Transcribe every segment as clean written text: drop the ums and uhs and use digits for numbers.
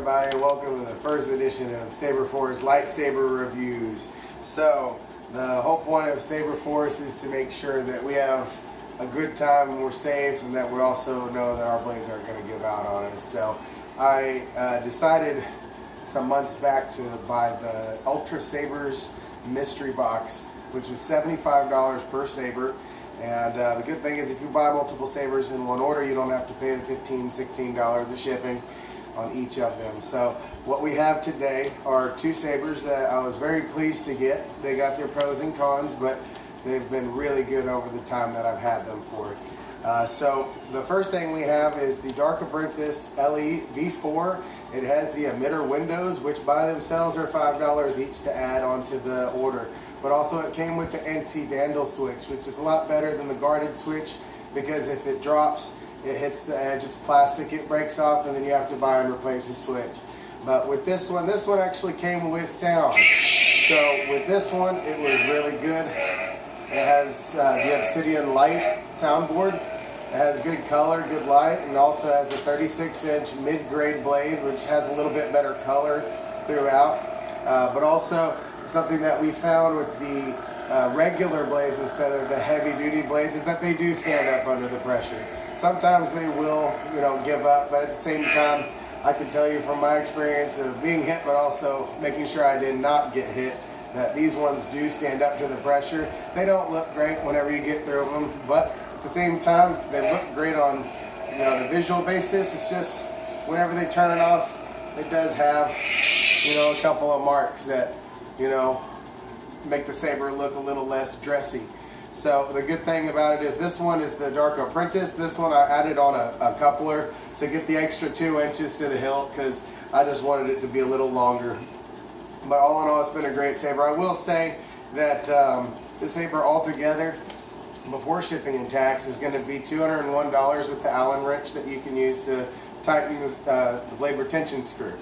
everybody, and welcome to the first edition of Saber Force lightsaber reviews. So, the whole point of Saber Force is to make sure that we have a good time and we're safe, and that we also know that our blades aren't going to give out on us. So, I decided some months back to buy the Ultrasabers mystery box, which is $75 per saber. And the good thing is, if you buy multiple sabers in one order, you don't have to pay the $15, $16 of shipping on each of them. So what we have today are two sabers that I was very pleased to get. They got their pros and cons, but they've been really good over the time that I've had them for. So the first thing we have is the Brutus Le V4. It has the emitter windows, which by themselves are $5 each to add onto the order. But also it came with the anti-vandal switch, which is a lot better than the guarded switch, because if it drops, it hits the edge, it's plastic, it breaks off, and then you have to buy and replace the switch. But with this one actually came with sound. So with this one, it was really good. It has the Obsidian Light soundboard. It has good color, good light, and also has a 36-inch mid-grade blade, which has a little bit better color throughout. But also something that we found with the regular blades instead of the heavy-duty blades is that they do stand up under the pressure. Sometimes they will, give up, but at the same time, I can tell you from my experience of being hit, but also making sure I did not get hit, that these ones do stand up to the pressure. They don't look great whenever you get through them, but at the same time, they look great on the visual basis. It's just whenever they turn it off, it does have a couple of marks that make the saber look a little less dressy. So the good thing about it is this one is the Dark Apprentice. This one I added on a coupler to get the extra 2 inches to the hilt, because I just wanted it to be a little longer. But all in all, it's been a great saber. I will say that the saber altogether, before shipping and tax, is going to be $201 with the Allen wrench that you can use to tighten the blade retention screw.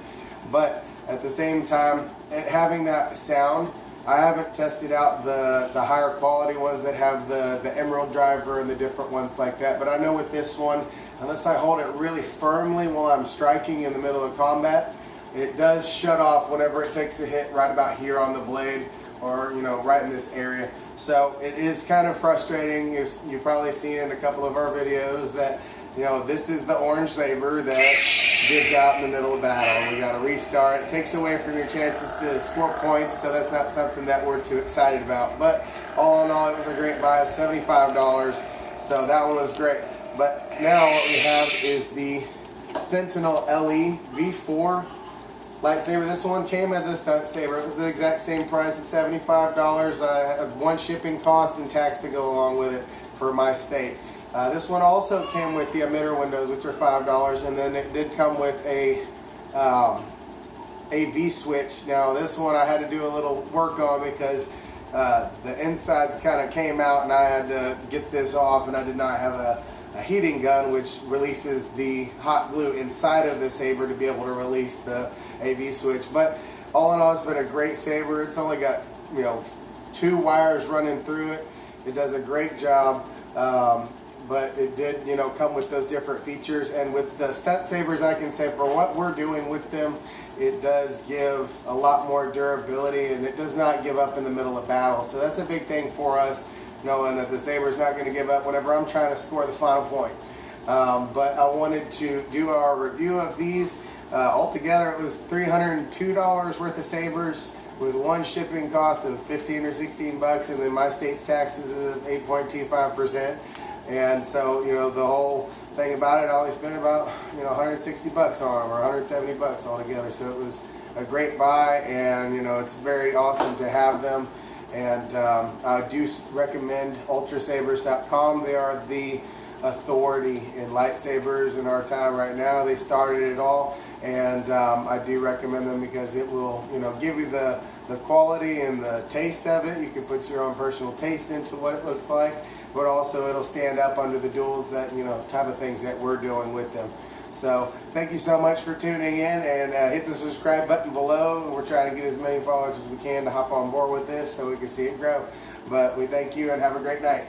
But at the same time, having that sound, I haven't tested out the higher quality ones that have the emerald driver and the different ones like that. But I know with this one, unless I hold it really firmly while I'm striking in the middle of combat, it does shut off whenever it takes a hit right about here on the blade, or right in this area. So it is kind of frustrating. You've probably seen in a couple of our videos that this is the orange saber that gives out in the middle of battle. We got to restart. It takes away from your chances to score points, so that's not something that we're too excited about. But all in all, it was a great buy. It's $75, so that one was great. But now what we have is the Sentinel Le V4 lightsaber. This one came as a stunt saber. It was the exact same price at $75. I had one shipping cost and tax to go along with it for my state. This one also came with the emitter windows, which are $5, and then it did come with a AV switch. Now this one I had to do a little work on, because the insides kind of came out and I had to get this off, and I did not have a heating gun which releases the hot glue inside of the saber to be able to release the AV switch. But all in all, it's been a great saber. It's only got 2 wires running through it. It does a great job. But it did, come with those different features. And with the stunt sabers, I can say for what we're doing with them, it does give a lot more durability, and it does not give up in the middle of battle. So that's a big thing for us, knowing that the saber's not going to give up whenever I'm trying to score the final point. But I wanted to do our review of these. Altogether, it was $302 worth of sabers, with one shipping cost of $15 or $16, and then my state's taxes of 8.25%. And so, the whole thing about it, I only spent about, $160 on them, or $170 altogether. So it was a great buy, and, it's very awesome to have them. And I do recommend Ultrasabers.com. They are the authority in lightsabers in our time right now. They started it all, and I do recommend them because it will, give you the quality and the taste of it. You can put your own personal taste into what it looks like, but also it'll stand up under the duels that, type of things that we're doing with them. So thank you so much for tuning in, and hit the subscribe button below. We're trying to get as many followers as we can to hop on board with this so we can see it grow. But we thank you and have a great night.